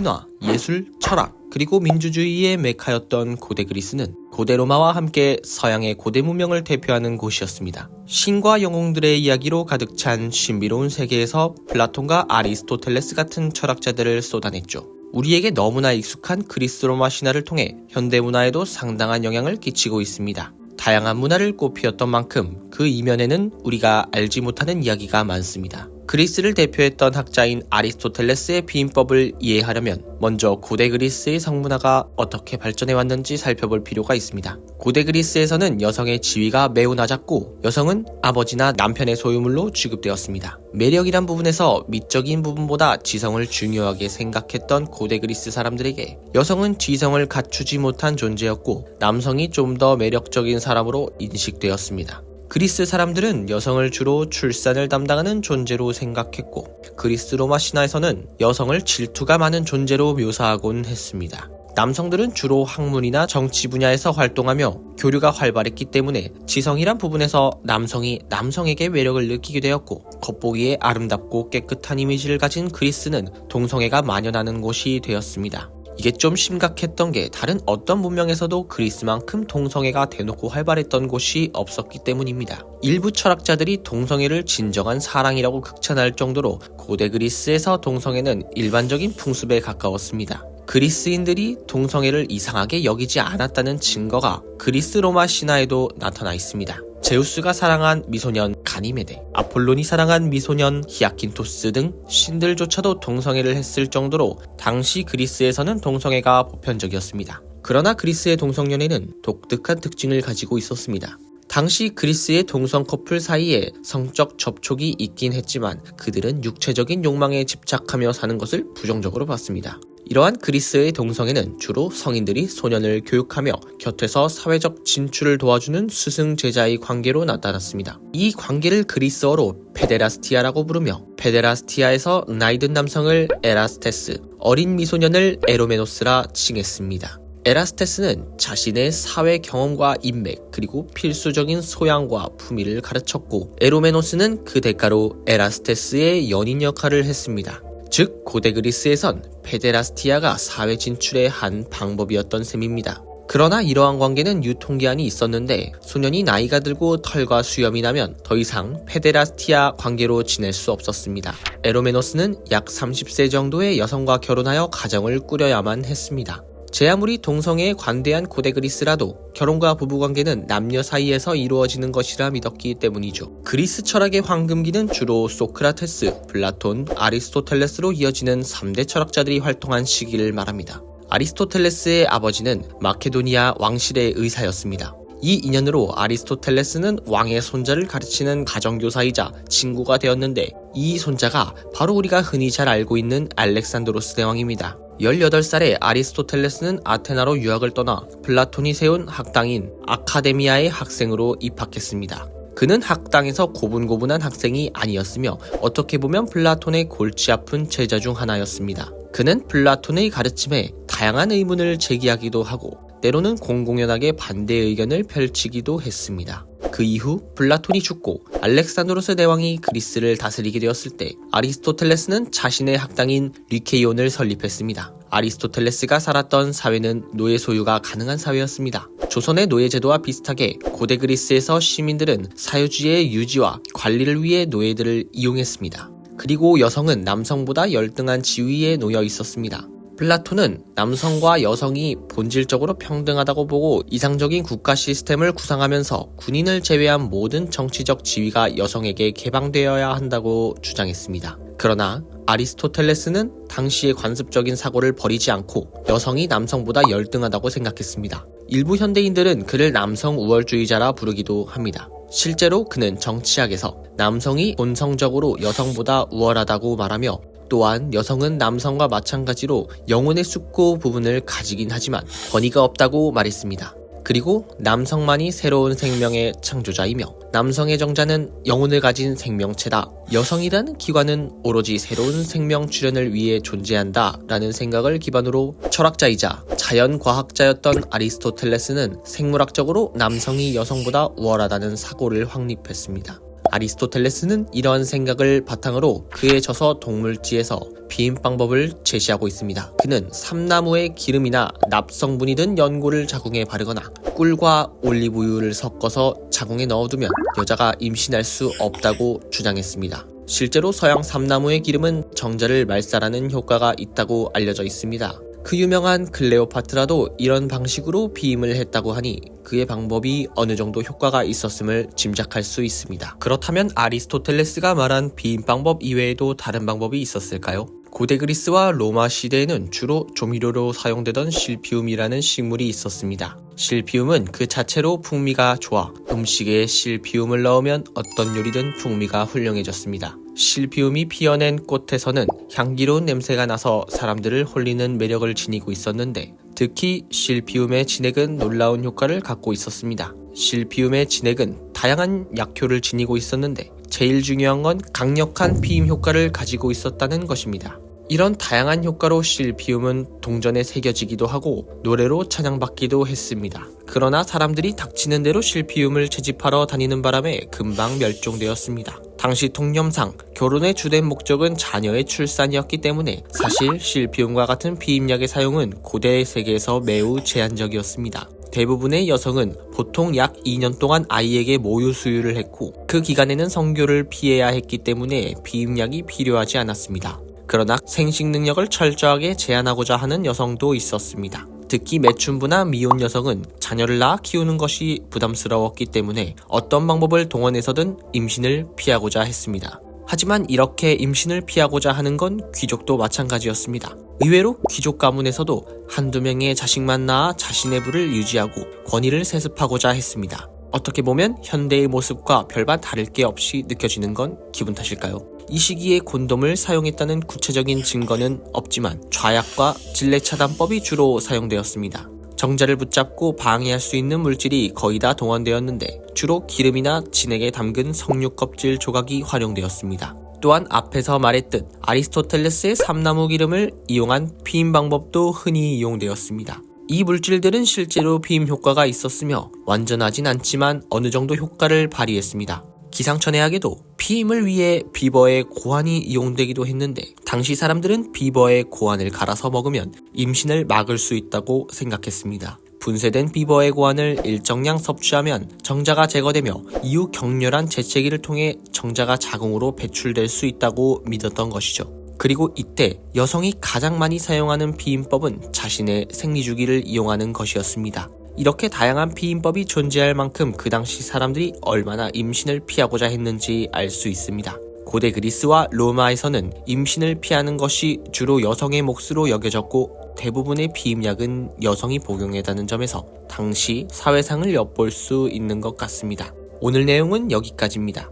신화, 예술, 철학, 그리고 민주주의의 메카였던 고대 그리스는 고대 로마와 함께 서양의 고대 문명을 대표하는 곳이었습니다. 신과 영웅들의 이야기로 가득 찬 신비로운 세계에서 플라톤과 아리스토텔레스 같은 철학자들을 쏟아냈죠. 우리에게 너무나 익숙한 그리스 로마 신화를 통해 현대 문화에도 상당한 영향을 끼치고 있습니다. 다양한 문화를 꽃피웠던 만큼 그 이면에는 우리가 알지 못하는 이야기가 많습니다. 그리스를 대표했던 학자인 아리스토텔레스의 비인법을 이해하려면 먼저 고대 그리스의 성문화가 어떻게 발전해왔는지 살펴볼 필요가 있습니다. 고대 그리스에서는 여성의 지위가 매우 낮았고 여성은 아버지나 남편의 소유물로 취급되었습니다. 매력이란 부분에서 미적인 부분보다 지성을 중요하게 생각했던 고대 그리스 사람들에게 여성은 지성을 갖추지 못한 존재였고 남성이 좀 더 매력적인 사람으로 인식되었습니다. 그리스 사람들은 여성을 주로 출산을 담당하는 존재로 생각했고 그리스 로마 신화에서는 여성을 질투가 많은 존재로 묘사하곤 했습니다. 남성들은 주로 학문이나 정치 분야에서 활동하며 교류가 활발했기 때문에 지성이란 부분에서 남성이 남성에게 매력을 느끼게 되었고 겉보기에 아름답고 깨끗한 이미지를 가진 그리스는 동성애가 만연하는 곳이 되었습니다. 이게 좀 심각했던 게 다른 어떤 문명에서도 그리스만큼 동성애가 대놓고 활발했던 곳이 없었기 때문입니다. 일부 철학자들이 동성애를 진정한 사랑이라고 극찬할 정도로 고대 그리스에서 동성애는 일반적인 풍습에 가까웠습니다. 그리스인들이 동성애를 이상하게 여기지 않았다는 증거가 그리스 로마 신화에도 나타나 있습니다. 제우스가 사랑한 미소년 가니메데, 아폴론이 사랑한 미소년 히아킨토스 등 신들조차도 동성애를 했을 정도로 당시 그리스에서는 동성애가 보편적이었습니다. 그러나 그리스의 동성연애는 독특한 특징을 가지고 있었습니다. 당시 그리스의 동성 커플 사이에 성적 접촉이 있긴 했지만 그들은 육체적인 욕망에 집착하며 사는 것을 부정적으로 봤습니다. 이러한 그리스의 동성애는 주로 성인들이 소년을 교육하며 곁에서 사회적 진출을 도와주는 스승 제자의 관계로 나타났습니다. 이 관계를 그리스어로 페데라스티아라고 부르며 페데라스티아에서 나이든 남성을 에라스테스, 어린 미소년을 에로메노스라 칭했습니다. 에라스테스는 자신의 사회 경험과 인맥 그리고 필수적인 소양과 품위를 가르쳤고 에로메노스는 그 대가로 에라스테스의 연인 역할을 했습니다. 즉 고대 그리스에선 페데라스티아가 사회 진출의 한 방법이었던 셈입니다. 그러나 이러한 관계는 유통기한이 있었는데 소년이 나이가 들고 털과 수염이 나면 더 이상 페데라스티아 관계로 지낼 수 없었습니다. 에로메노스는 약 30세 정도의 여성과 결혼하여 가정을 꾸려야만 했습니다. 제 아무리 동성애에 관대한 고대 그리스라도 결혼과 부부관계는 남녀 사이에서 이루어지는 것이라 믿었기 때문이죠. 그리스 철학의 황금기는 주로 소크라테스, 플라톤, 아리스토텔레스로 이어지는 3대 철학자들이 활동한 시기를 말합니다. 아리스토텔레스의 아버지는 마케도니아 왕실의 의사였습니다. 이 인연으로 아리스토텔레스는 왕의 손자를 가르치는 가정교사이자 친구가 되었는데 이 손자가 바로 우리가 흔히 잘 알고 있는 알렉산드로스 대왕입니다. 18살에 아리스토텔레스는 아테나로 유학을 떠나 플라톤이 세운 학당인 아카데미아의 학생으로 입학했습니다. 그는 학당에서 고분고분한 학생이 아니었으며 어떻게 보면 플라톤의 골치 아픈 제자 중 하나였습니다. 그는 플라톤의 가르침에 다양한 의문을 제기하기도 하고 때로는 공공연하게 반대 의견을 펼치기도 했습니다. 그 이후 플라톤이 죽고 알렉산드로스 대왕이 그리스를 다스리게 되었을 때 아리스토텔레스는 자신의 학당인 리케이온을 설립했습니다. 아리스토텔레스가 살았던 사회는 노예 소유가 가능한 사회였습니다. 조선의 노예제도와 비슷하게 고대 그리스에서 시민들은 사유지의 유지와 관리를 위해 노예들을 이용했습니다. 그리고 여성은 남성보다 열등한 지위에 놓여 있었습니다. 플라톤은 남성과 여성이 본질적으로 평등하다고 보고 이상적인 국가 시스템을 구상하면서 군인을 제외한 모든 정치적 지위가 여성에게 개방되어야 한다고 주장했습니다. 그러나 아리스토텔레스는 당시의 관습적인 사고를 버리지 않고 여성이 남성보다 열등하다고 생각했습니다. 일부 현대인들은 그를 남성 우월주의자라 부르기도 합니다. 실제로 그는 정치학에서 남성이 본성적으로 여성보다 우월하다고 말하며 또한 여성은 남성과 마찬가지로 영혼의 숫고 부분을 가지긴 하지만 권위가 없다고 말했습니다. 그리고 남성만이 새로운 생명의 창조자이며 남성의 정자는 영혼을 가진 생명체다. 여성이라는 기관은 오로지 새로운 생명 출현을 위해 존재한다 라는 생각을 기반으로 철학자이자 자연과학자였던 아리스토텔레스는 생물학적으로 남성이 여성보다 우월하다는 사고를 확립했습니다. 아리스토텔레스는 이러한 생각을 바탕으로 그의 저서 동물지에서 피임 방법을 제시하고 있습니다. 그는 삼나무의 기름이나 납성분이 든 연고를 자궁에 바르거나 꿀과 올리브유를 섞어서 자궁에 넣어두면 여자가 임신할 수 없다고 주장했습니다. 실제로 서양 삼나무의 기름은 정자를 말살하는 효과가 있다고 알려져 있습니다. 그 유명한 클레오파트라도 이런 방식으로 피임을 했다고 하니 그의 방법이 어느 정도 효과가 있었음을 짐작할 수 있습니다. 그렇다면 아리스토텔레스가 말한 피임 방법 이외에도 다른 방법이 있었을까요? 고대 그리스와 로마 시대에는 주로 조미료로 사용되던 실피움이라는 식물이 있었습니다. 실피움은 그 자체로 풍미가 좋아 음식에 실피움을 넣으면 어떤 요리든 풍미가 훌륭해졌습니다. 실피움이 피어낸 꽃에서는 향기로운 냄새가 나서 사람들을 홀리는 매력을 지니고 있었는데 특히 실피움의 진액은 놀라운 효과를 갖고 있었습니다. 실피움의 진액은 다양한 약효를 지니고 있었는데 제일 중요한 건 강력한 피임 효과를 가지고 있었다는 것입니다. 이런 다양한 효과로 실피움은 동전에 새겨지기도 하고 노래로 찬양받기도 했습니다. 그러나 사람들이 닥치는 대로 실피움을 채집하러 다니는 바람에 금방 멸종되었습니다. 당시 통념상 결혼의 주된 목적은 자녀의 출산이었기 때문에 사실 실피움과 같은 피임약의 사용은 고대 세계에서 매우 제한적이었습니다. 대부분의 여성은 보통 약 2년 동안 아이에게 모유 수유를 했고 그 기간에는 성교를 피해야 했기 때문에 피임약이 필요하지 않았습니다. 그러나 생식 능력을 철저하게 제한하고자 하는 여성도 있었습니다. 특히 매춘부나 미혼 여성은 자녀를 낳아 키우는 것이 부담스러웠기 때문에 어떤 방법을 동원해서든 임신을 피하고자 했습니다. 하지만 이렇게 임신을 피하고자 하는 건 귀족도 마찬가지였습니다. 의외로 귀족 가문에서도 한두 명의 자식만 낳아 자신의 부를 유지하고 권위를 세습하고자 했습니다. 어떻게 보면 현대의 모습과 별반 다를 게 없이 느껴지는 건 기분 탓일까요? 이 시기에 곤돔을 사용했다는 구체적인 증거는 없지만 좌약과 질레차단법이 주로 사용되었습니다. 정자를 붙잡고 방해할 수 있는 물질이 거의 다 동원되었는데 주로 기름이나 진액에 담근 석류 껍질 조각이 활용되었습니다. 또한 앞에서 말했듯 아리스토텔레스의 삼나무 기름을 이용한 피임 방법도 흔히 이용되었습니다. 이 물질들은 실제로 피임 효과가 있었으며 완전하진 않지만 어느 정도 효과를 발휘했습니다. 기상천외하게도 피임을 위해 비버의 고환이 이용되기도 했는데 당시 사람들은 비버의 고환을 갈아서 먹으면 임신을 막을 수 있다고 생각했습니다. 분쇄된 비버의 고환을 일정량 섭취하면 정자가 제거되며 이후 격렬한 재채기를 통해 정자가 자궁으로 배출될 수 있다고 믿었던 것이죠. 그리고 이때 여성이 가장 많이 사용하는 피임법은 자신의 생리주기를 이용하는 것이었습니다. 이렇게 다양한 피임법이 존재할 만큼 그 당시 사람들이 얼마나 임신을 피하고자 했는지 알 수 있습니다. 고대 그리스와 로마에서는 임신을 피하는 것이 주로 여성의 몫으로 여겨졌고 대부분의 피임약은 여성이 복용했다는 점에서 당시 사회상을 엿볼 수 있는 것 같습니다. 오늘 내용은 여기까지입니다.